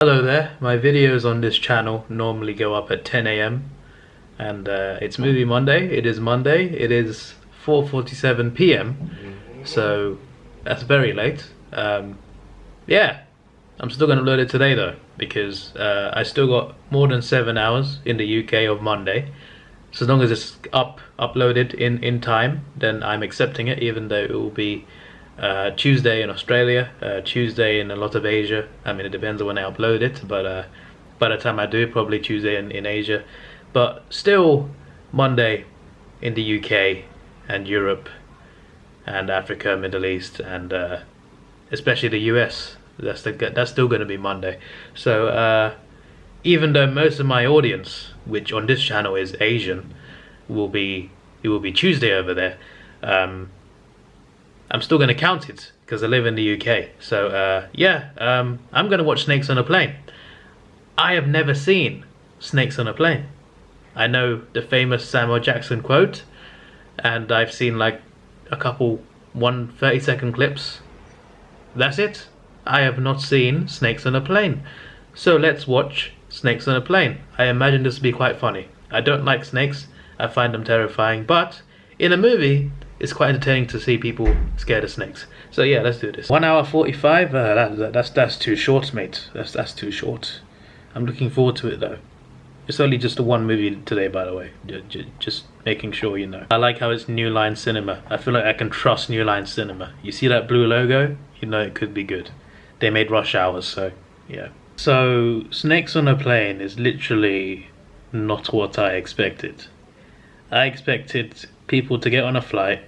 Hello there, my videos on this channel normally go up at 10 AM and it's Movie Monday. It is Monday, it is 4:47 PM, so that's very late. Yeah, I'm still going to upload it today though, because I still got more than 7 hours in the UK of Monday. So as long as it's uploaded in time, then I'm accepting it, even though it will be Tuesday in Australia, Tuesday in a lot of Asia. I mean, it depends on when I upload it, but by the time I do, probably Tuesday in Asia. But still Monday in the UK and Europe and Africa, Middle East, and especially the US. That's still going to be Monday. So even though most of my audience, which on this channel is Asian, it will be Tuesday over there. I'm still going to count it because I live in the UK. So yeah, I'm going to watch Snakes on a Plane. I have never seen Snakes on a Plane. I know the famous Samuel Jackson quote, and I've seen like a couple 30-second clips. That's it. I have not seen Snakes on a Plane. So let's watch Snakes on a Plane. I imagine this will be quite funny. I don't like snakes. I find them terrifying, but in a movie, it's quite entertaining to see people scared of snakes. So yeah, let's do this. 1 hour 45. That's too short, mate. That's too short. I'm looking forward to it though. It's only just the one movie today, by the way. Just making sure you know. I like how it's New Line Cinema. I feel like I can trust New Line Cinema. You see that blue logo? You know it could be good. They made Rush Hours, so yeah. So Snakes on a Plane is literally not what I expected. I expected people to get on a flight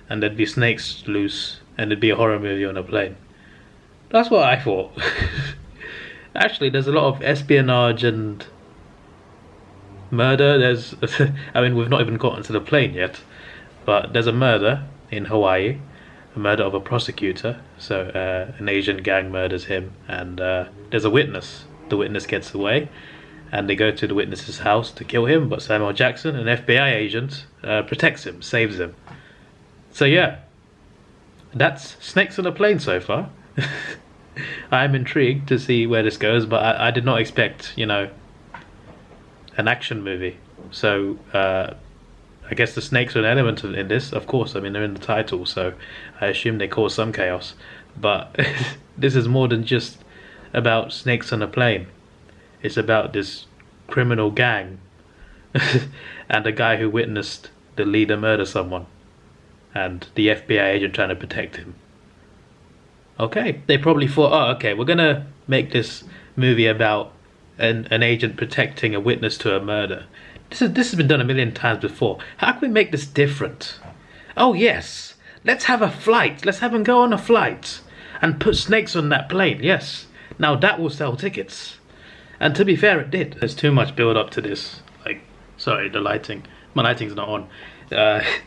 and there'd be snakes loose and there'd be a horror movie on a plane. That's what I thought. Actually, there's a lot of espionage and murder. There's I mean, we've not even gotten to the plane yet, but there's a murder in Hawaii, a murder of a prosecutor. So an Asian gang murders him, and there's a witness. The witness gets away and they go to the witness's house to kill him, but Samuel Jackson, an FBI agent, protects him, saves him. So yeah, that's Snakes on a Plane so far. I'm intrigued to see where this goes, but I did not expect, you know, an action movie. So I guess the snakes are an element in this, of course. I mean, they're in the title, so I assume they cause some chaos. But this is more than just about snakes on a plane. It's about this criminal gang and a guy who witnessed the leader murder someone, and the FBI agent trying to protect him. Okay, they probably thought, oh, okay, we're gonna make this movie about an agent protecting a witness to a murder. This has been done a million times before. How can we make this different? Oh yes, let's have a flight. Let's have them go on a flight and put snakes on that plane. Yes, now that will sell tickets. And to be fair, it did. There's too much build up to this. Like, sorry, the lighting. My lighting's not on.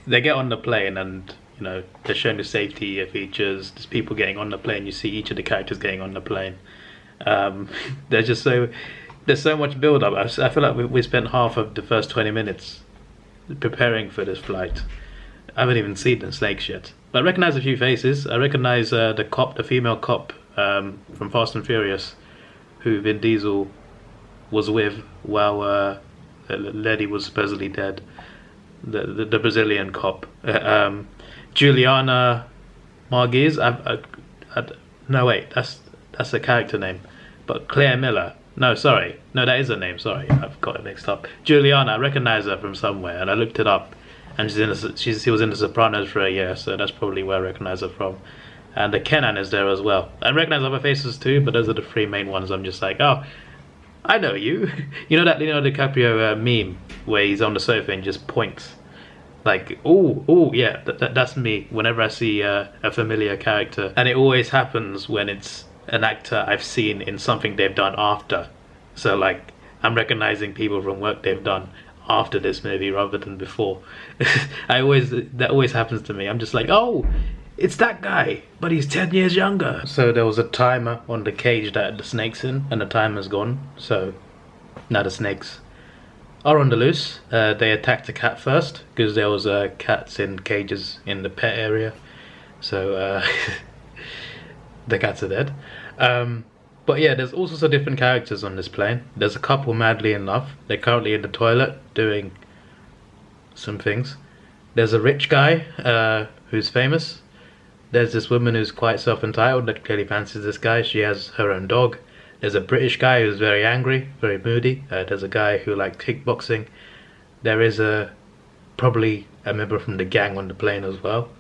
They get on the plane and, you know, they're showing the safety features. There's people getting on the plane. You see each of the characters getting on the plane. There's so much build up. I feel like we spent half of the first 20 minutes preparing for this flight. I haven't even seen the snakes yet. But I recognize a few faces. I recognize the female cop from Fast and Furious, who Vin Diesel was with while the lady was supposedly dead. The Brazilian cop, Juliana Marguez. No wait, that's a character name. But Claire Miller. No, sorry, no, that is her name. Sorry, I've got it mixed up. Juliana, I recognize her from somewhere, and I looked it up, and she was in The Sopranos for a year, so that's probably where I recognize her from. And the Kenan is there as well. I recognize other faces too, but those are the three main ones. I'm just like, oh, I know you. You know that Leonardo DiCaprio meme where he's on the sofa and just points, like, oh, yeah, that's me. Whenever I see a familiar character, and it always happens when it's an actor I've seen in something they've done after. So like, I'm recognizing people from work they've done after this movie rather than before. That always happens to me. I'm just like, oh, it's that guy, but he's 10 years younger. So there was a timer on the cage that the snake's in, and the timer's gone. So now the snakes are on the loose. They attacked the cat first because there was cats in cages in the pet area. So the cats are dead. But yeah, there's all sorts of different characters on this plane. There's a couple madly in love. They're currently in the toilet doing some things. There's a rich guy who's famous. There's this woman who's quite self-entitled that clearly fancies this guy. She has her own dog. There's a British guy who's very angry, very moody. There's a guy who likes kickboxing. There is probably a member from the gang on the plane as well.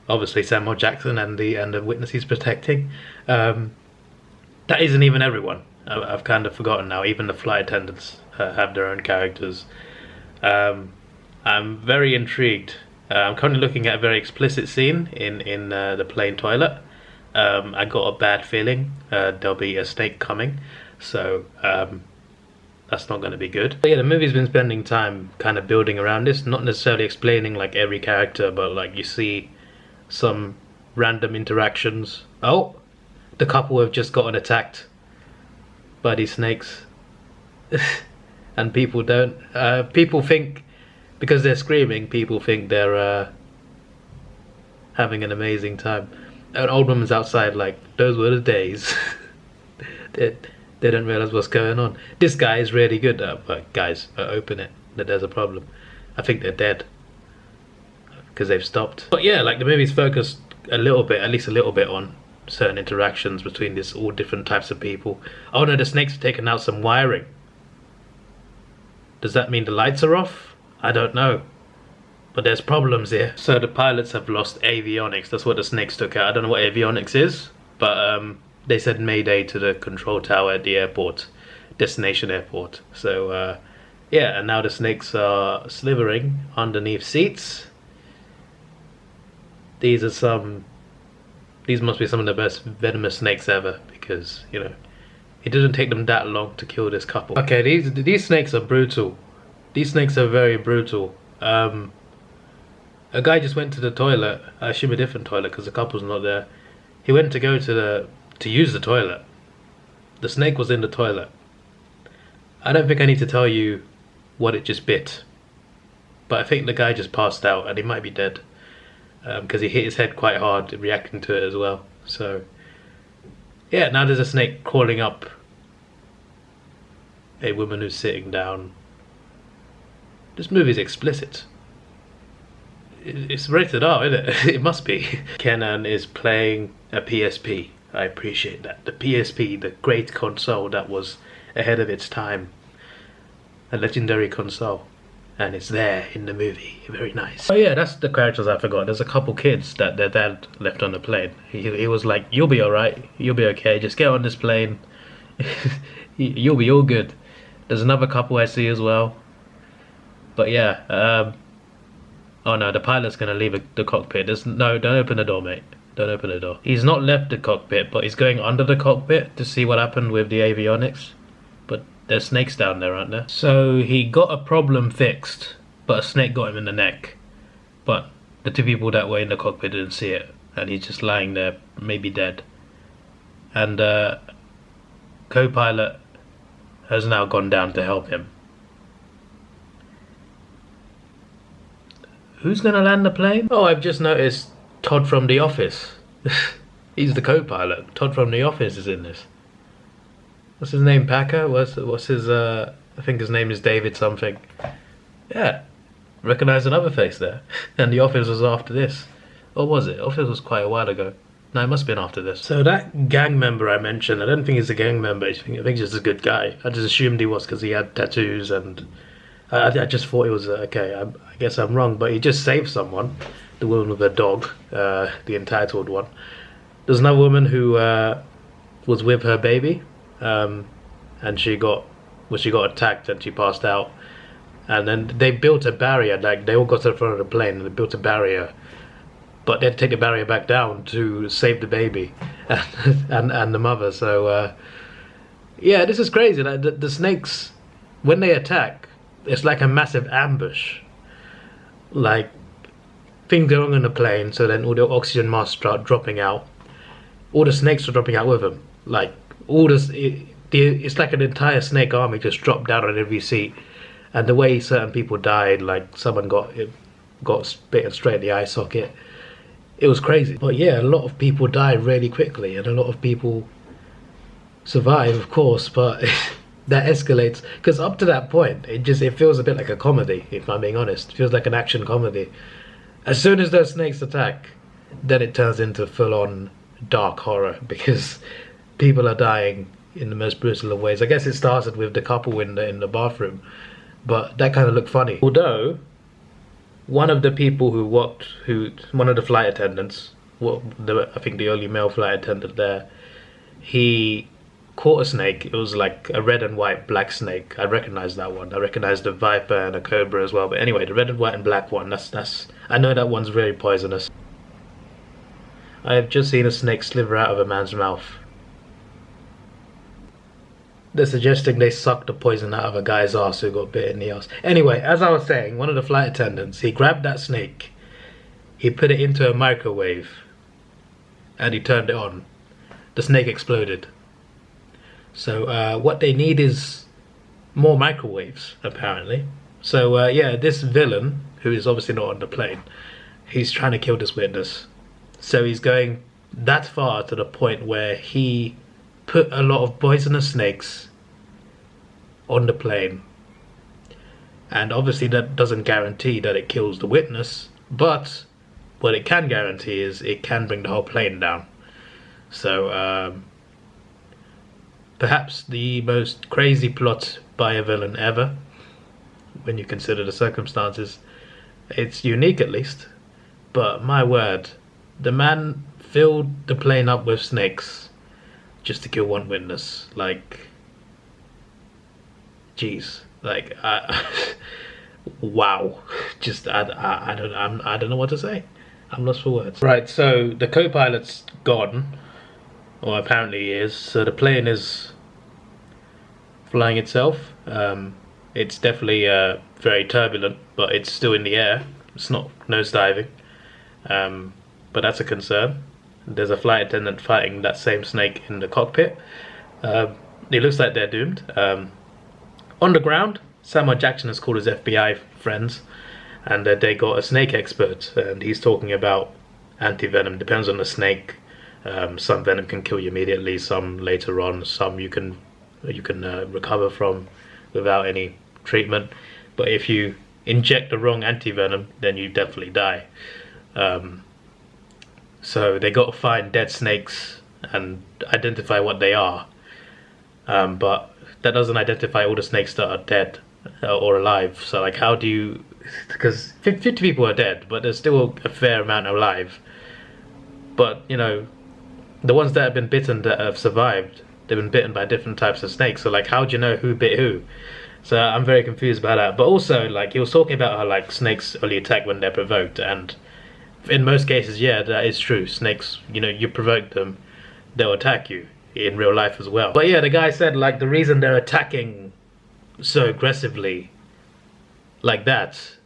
Obviously Samuel Jackson and the witness he's protecting. That isn't even everyone. I've kind of forgotten now. Even the flight attendants have their own characters. I'm very intrigued. I'm currently looking at a very explicit scene in the plane toilet. I got a bad feeling there'll be a snake coming, so that's not going to be good. But yeah, the movie's been spending time kind of building around this, not necessarily explaining like every character, but like you see some random interactions. Oh, the couple have just gotten attacked by these snakes. And people don't, people think, because they're screaming, people think they're having an amazing time. An old woman's outside like, those were the days. they don't realize what's going on. This guy is really good. Guys, open it, that there's a problem. I think they're dead because they've stopped. But yeah, like the movie's focused a little bit, at least a little bit, on certain interactions between these all different types of people. Oh no, the snakes have taken out some wiring. Does that mean the lights are off? I don't know. But there's problems here. So the pilots have lost avionics. That's what the snakes took out. I don't know what avionics is, but they said mayday to the control tower at the airport, destination airport. So yeah, and now the snakes are slithering underneath seats. These must be some of the best venomous snakes ever, because, you know, it didn't take them that long to kill this couple. Okay, these snakes are brutal. These snakes are very brutal. A guy just went to the toilet. I assume a different toilet because the couple's not there. He went to go to use the toilet. The snake was in the toilet. I don't think I need to tell you what it just bit, but I think the guy just passed out and he might be dead. Because he hit his head quite hard reacting to it as well. So yeah, now there's a snake crawling up a woman who's sitting down. This movie's explicit. It's rated R, isn't it? It must be. Kenan is playing a PSP. I appreciate that. The PSP, the great console that was ahead of its time. A legendary console. And it's there in the movie. Very nice. Oh yeah, that's the characters I forgot. There's a couple kids that their dad left on the plane. He was like, you'll be alright. You'll be okay. Just get on this plane. You'll be all good. There's another couple I see as well. But yeah, oh no, the pilot's gonna leave the cockpit. No, don't open the door, mate. Don't open the door. He's not left the cockpit, but he's going under the cockpit to see what happened with the avionics. But there's snakes down there, aren't there? So he got a problem fixed, but a snake got him in the neck. But the two people that were in the cockpit didn't see it, and he's just lying there, maybe dead. And co-pilot has now gone down to help him. Who's gonna land the plane? Oh, I've just noticed Todd from The Office. He's the co-pilot. Todd from The Office is in this. What's his name? Packer? What's his? I think his name is David something. Yeah, recognize another face there. And The Office was after this, or was it? Office was quite a while ago. No, it must have been after this. So that gang member I mentioned, I don't think he's a gang member. I think he's just a good guy. I just assumed he was because he had tattoos, and I just thought he was okay. I guess I'm wrong, but he just saved someone. The woman with a dog, the entitled one. There's another woman who was with her baby. And she got attacked and she passed out, and then they built a barrier. Like, they all got to the front of the plane and they built a barrier, but they had to take the barrier back down to save the baby and the mother. So yeah, this is crazy. Like, the snakes, when they attack, it's like a massive ambush. Like, things go wrong in the plane, so then all the oxygen masks start dropping out. All the snakes are dropping out with them. Like, all this, it's like an entire snake army just dropped down on every seat. And the way certain people died, like someone got bitten straight in the eye socket, it was crazy. But yeah, a lot of people died really quickly, and a lot of people survive, of course, but that escalates because up to that point, it feels a bit like a comedy. If I'm being honest, it feels like an action comedy. As soon as those snakes attack, then it turns into full-on dark horror because people are dying in the most brutal of ways. I guess it started with the couple in the bathroom, but that kind of looked funny. Although one of the people one of the flight attendants, I think the only male flight attendant there, he caught a snake. It was like a red and white black snake. I recognized that one. I recognized the viper and a cobra as well. But anyway, the red and white and black one, that's I know that one's very poisonous. I have just seen a snake slither out of a man's mouth. They're suggesting they sucked the poison out of a guy's ass who got bit in the ass. Anyway, as I was saying, one of the flight attendants, he grabbed that snake, he put it into a microwave, and he turned it on. The snake exploded. So what they need is more microwaves, apparently. So yeah, this villain, who is obviously not on the plane, he's trying to kill this witness. So he's going that far to the point where he put a lot of poisonous snakes on the plane. And obviously that doesn't guarantee that it kills the witness, but what it can guarantee is it can bring the whole plane down. So perhaps the most crazy plot by a villain ever, when you consider the circumstances. It's unique at least, but my word, the man filled the plane up with snakes just to kill one witness. Like, jeez, like, wow. Just I don't know what to say. I'm lost for words. Right, so the co-pilot's gone, or apparently he is. So the plane is flying itself. It's definitely very turbulent, but it's still in the air. It's not nosediving, but that's a concern. There's a flight attendant fighting that same snake in the cockpit. It looks like they're doomed. On the ground, Samuel Jackson has called his FBI friends, and they got a snake expert, and he's talking about anti-venom. Depends on the snake. Some venom can kill you immediately, some later on, some you can recover from without any treatment. But if you inject the wrong anti-venom, then you definitely die. So they got to find dead snakes and identify what they are. But that doesn't identify all the snakes that are dead or alive. So like, how do you... Because 50 people are dead, but there's still a fair amount alive. But, you know, the ones that have been bitten that have survived, they've been bitten by different types of snakes. So like, how do you know who bit who? So I'm very confused about that. But also, like, he was talking about how like snakes only attack when they're provoked, and in most cases, yeah, that is true. Snakes, you know, you provoke them, they'll attack you in real life as well. But yeah, the guy said like the reason they're attacking so aggressively like that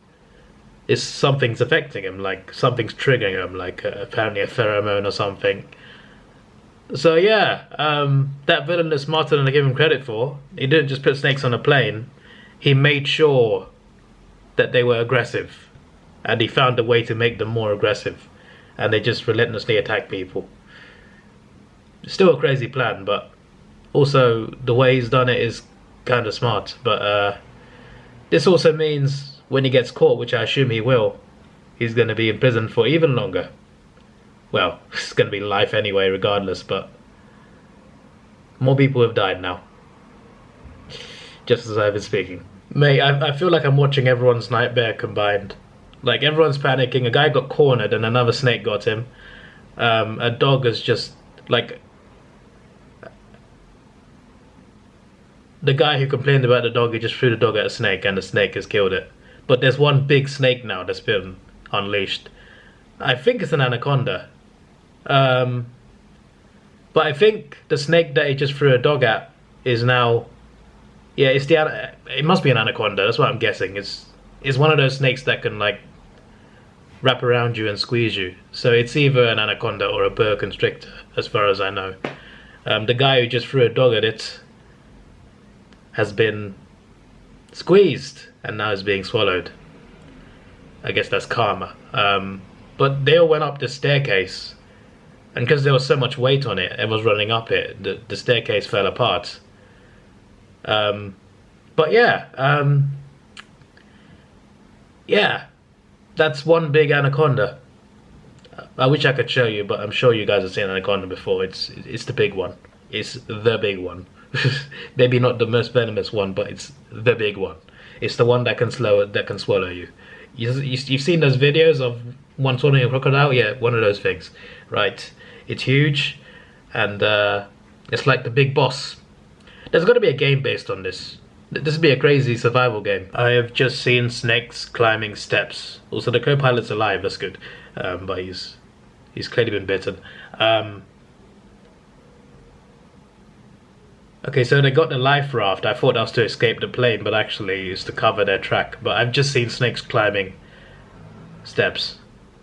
is something's affecting him, like something's triggering him, like apparently a pheromone or something. So yeah, that villain is smarter than I give him credit for. He didn't just put snakes on a plane, he made sure that they were aggressive, and he found a way to make them more aggressive, and they just relentlessly attack people. Still a crazy plan, but also the way he's done it is kind of smart. But this also means when he gets caught, which I assume he will, he's going to be in prison for even longer. Well, it's going to be life anyway regardless, but more people have died now, just as I've been speaking. Mate, I feel like I'm watching everyone's nightmare combined. Like, everyone's panicking. A guy got cornered and another snake got him. A dog is just like... The guy who complained about the dog, he just threw the dog at a snake and the snake has killed it. But there's one big snake now that's been unleashed. I think it's an anaconda. But I think the snake that he just threw a dog at is now... Yeah, it must be an anaconda, that's what I'm guessing. It's one of those snakes that can like wrap around you and squeeze you. So it's either an anaconda or a boa constrictor, as far as I know. The guy who just threw a dog at it has been squeezed and now is being swallowed. I guess that's karma. But they all went up the staircase And because there was so much weight on it, it was running up it, the staircase fell apart. But yeah, yeah, that's one big anaconda. I wish I could show you, but I'm sure you guys have seen anaconda before. It's the big one. It's the big one. Maybe not the most venomous one, but it's the big one. It's the one that can swallow you. You've seen those videos of one swallowing a crocodile? Yeah, one of those things, right? It's huge, and it's like the big boss. There's got to be a game based on this. This would be a crazy survival game. I have just seen snakes climbing steps. Also, the co-pilot's alive. That's good, but he's clearly been bitten. Okay, so they got the life raft. I thought that was to escape the plane, but actually it's to cover their track. But I've just seen snakes climbing steps.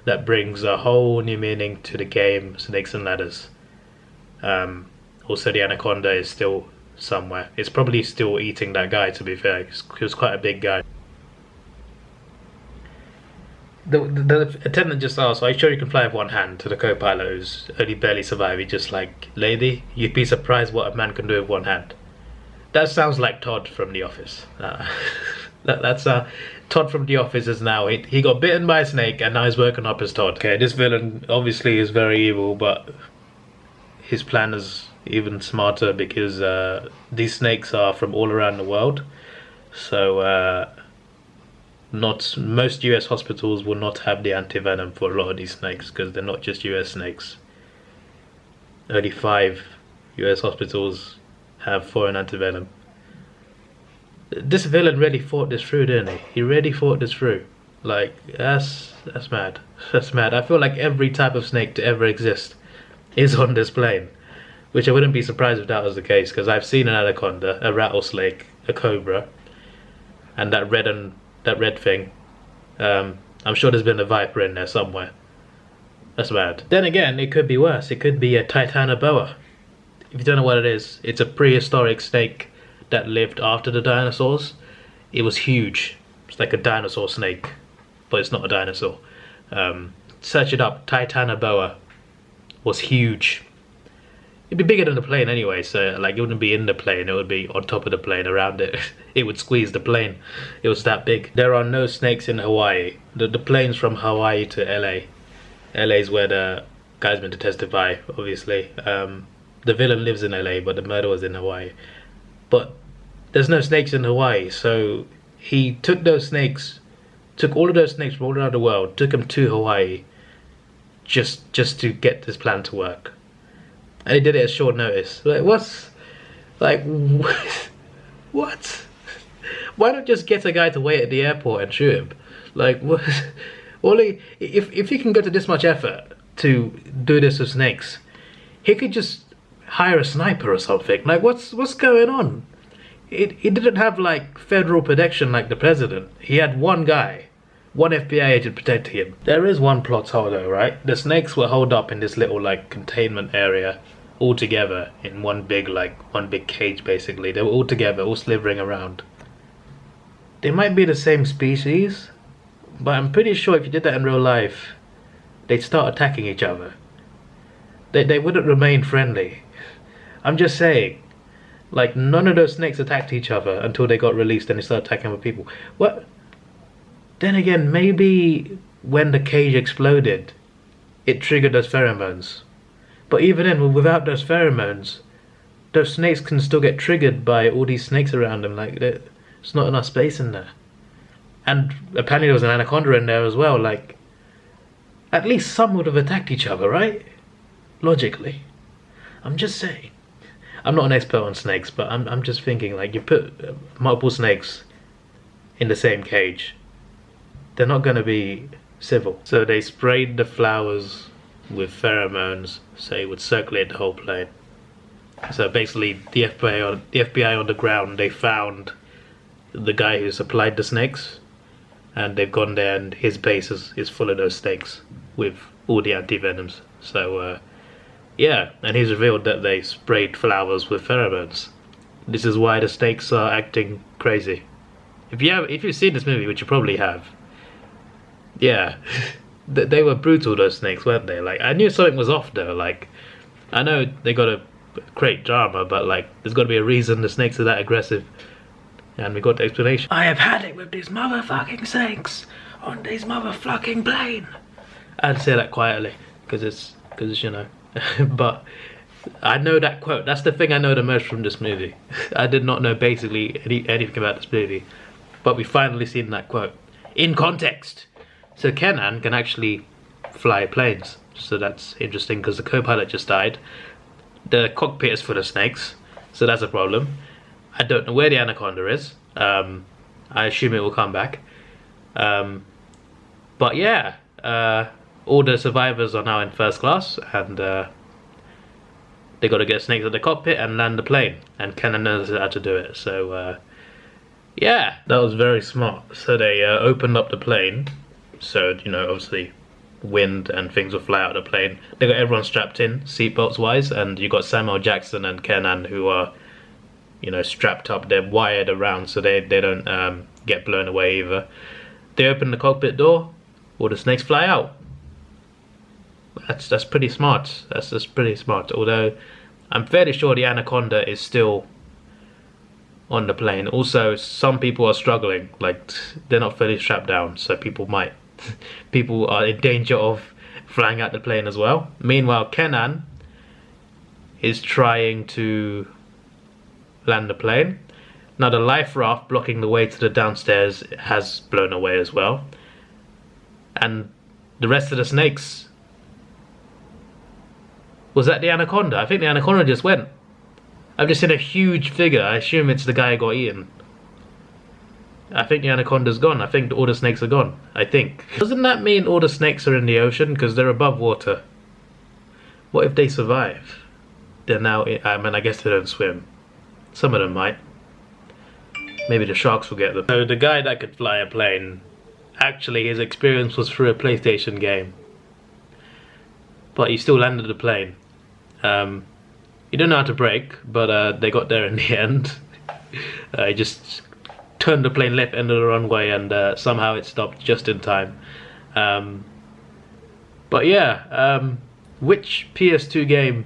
That brings a whole new meaning to the game, Snakes and Ladders. Also, the anaconda is still somewhere. It's probably still eating that guy, to be fair. He was quite a big guy. The attendant just asked, "Are you sure you can fly with one hand?" to the co-pilot, who's only barely survived. He just like, "Lady, you'd be surprised what a man can do with one hand." That sounds like Todd from The Office. That's Todd from The Office is now, he got bitten by a snake and now he's working up as Todd. Okay, this villain obviously is very evil, but his plan is even smarter because these snakes are from all around the world. So not most US hospitals will not have the anti-venom for a lot of these snakes because they're not just US snakes. Only 5 US hospitals have foreign anti-venom. This villain really thought this through, didn't he? He really thought this through. Like, that's mad. That's mad. I feel like every type of snake to ever exist is on this plane, which I wouldn't be surprised if that was the case, because I've seen an anaconda, a rattlesnake, a cobra, and that red thing. I'm sure there's been a viper in there somewhere. That's mad. Then again, it could be worse. It could be a titanoboa. If you don't know what it is, it's a prehistoric snake that lived after the dinosaurs. It was huge. It's like a dinosaur snake, but it's not a dinosaur. Search it up. Titanoboa was huge. It'd be bigger than the plane anyway, so like it wouldn't be in the plane, it would be on top of the plane around it. It would squeeze the plane. It was that big. There are no snakes in Hawaii. The plane's from Hawaii to LA. LA's where the guy's been to testify, obviously. The villain lives in LA, but the murder was in Hawaii. But there's no snakes in Hawaii, so he took those snakes, took all of those snakes from all around the world, took them to Hawaii just to get this plan to work. And he did it at short notice. Like, what? Why not just get a guy to wait at the airport and shoot him? Like, what? If he can go to this much effort to do this with snakes, he could just hire a sniper or something. Like, what's going on? He didn't have like federal protection like the president. He had one guy, one FBI agent protecting him. There is one plot hole though, right? The snakes were holed up in this little like containment area, all together in one big cage basically. They were all together, all slithering around. They might be the same species, but I'm pretty sure if you did that in real life, they'd start attacking each other. They wouldn't remain friendly. I'm just saying, like, none of those snakes attacked each other until they got released and they started attacking other people. What? Then again, maybe when the cage exploded, it triggered those pheromones. But even then, without those pheromones, those snakes can still get triggered by all these snakes around them. Like, there's not enough space in there. And apparently there was an anaconda in there as well. Like, at least some would have attacked each other, right? Logically. I'm just saying. I'm not an expert on snakes, but I'm just thinking, like, you put multiple snakes in the same cage, they're not going to be civil. So they sprayed the flowers with pheromones so it would circulate the whole plane. So basically the FBI on the ground, they found the guy who supplied the snakes, and they've gone there and his base is full of those snakes with all the anti-venoms. So yeah, and he's revealed that they sprayed flowers with pheromones. This is why the snakes are acting crazy. If you've seen this movie, which you probably have, yeah, they were brutal, those snakes, weren't they? Like, I knew something was off though. Like, I know they gotta create drama, but like, there's gotta be a reason the snakes are that aggressive. And we got the explanation. I have had it with these motherfucking snakes on this motherfucking plane. I'd say that quietly, because you know. But I know that quote. That's the thing I know the most from this movie. I did not know basically anything about this movie, but we finally seen that quote in context. So Kenan can actually fly planes, so that's interesting because the co-pilot just died. The cockpit is full of snakes, so that's a problem. I don't know where the anaconda is. I assume it will come back. But yeah, all the survivors are now in first class, and they got to get snakes at the cockpit and land the plane. And Kenan knows how to do it. So yeah, that was very smart. So they opened up the plane. So, you know, obviously wind and things will fly out of the plane. They got everyone strapped in, seatbelts wise, and you got Samuel Jackson and Kenan who are, you know, strapped up. They're wired around so they don't get blown away either. They open the cockpit door, all the snakes fly out. That's pretty smart. That's pretty smart. Although I'm fairly sure the anaconda is still on the plane. Also, some people are struggling, like they're not fully strapped down, so people are in danger of flying out the plane as well. Meanwhile, Kenan is trying to land the plane. Now the life raft blocking the way to the downstairs has blown away as well, and the rest of the snakes. Was that the anaconda? I think the anaconda just went. I've just seen a huge figure. I assume it's the guy who got eaten. I think the anaconda's gone. I think all the snakes are gone. I think. Doesn't that mean all the snakes are in the ocean? Because they're above water. What if they survive? They're now, I mean, I guess they don't swim. Some of them might. Maybe the sharks will get them. So the guy that could fly a plane, actually his experience was through a PlayStation game. But he still landed the plane. He didn't know how to brake, but they got there in the end. He just turned the plane left end of the runway, and somehow it stopped just in time. But yeah, which PS2 game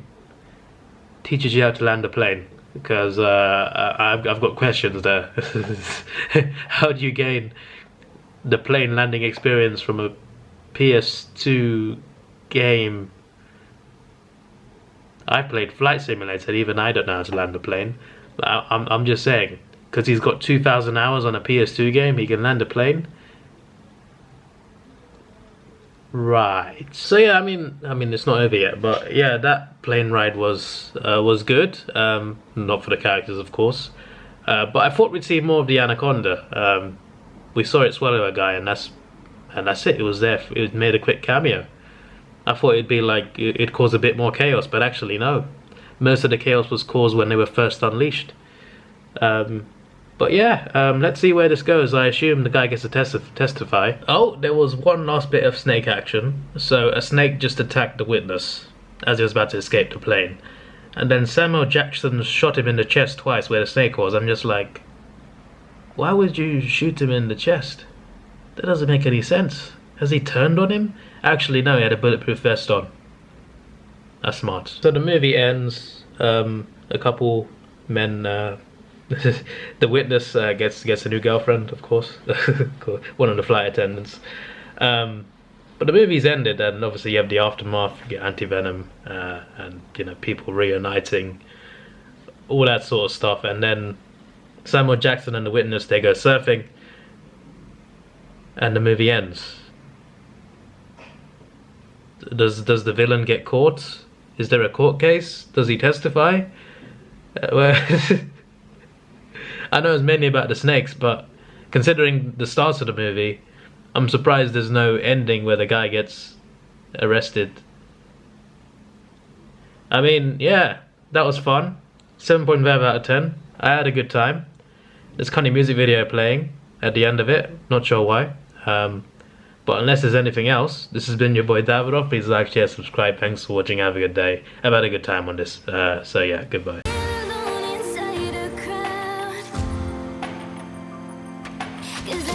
teaches you how to land a plane? Because I've got questions there. How do you gain the plane landing experience from a PS2 game? I played Flight Simulator, even I don't know how to land a plane. I'm just saying, because he's got 2,000 hours on a PS2 game, he can land a plane. Right. So yeah, I mean, it's not over yet, but yeah, that plane ride was good. Not for the characters, of course, but I thought we'd see more of the anaconda. We saw it swallow a guy, and that's it. It was there. It made a quick cameo. I thought it'd be like it'd cause a bit more chaos, but actually no. Most of the chaos was caused when they were first unleashed. But yeah, let's see where this goes. I assume the guy gets to testify. Oh, there was one last bit of snake action. So a snake just attacked the witness as he was about to escape the plane, and then Samuel Jackson shot him in the chest twice where the snake was. I'm just like, why would you shoot him in the chest? That doesn't make any sense. Has he turned on him? Actually, no, he had a bulletproof vest on. That's smart. So the movie ends. A couple men. The witness gets a new girlfriend, of course. One of the flight attendants. But the movie's ended, and obviously you have the aftermath. You get anti-venom, and you know, people reuniting, all that sort of stuff. And then Samuel Jackson and the witness, they go surfing, and the movie ends. Does the villain get caught? Is there a court case? Does he testify? Well, I know it's mainly about the snakes, but considering the start of the movie, I'm surprised there's no ending where the guy gets arrested. I mean, yeah, that was fun. 7.5 out of 10. I had a good time. There's kind of music video playing at the end of it. Not sure why. But unless there's anything else, this has been your boy Davidoff. Please like, share, subscribe. Thanks for watching. Have a good day. I've had a good time on this. So yeah, goodbye. Cause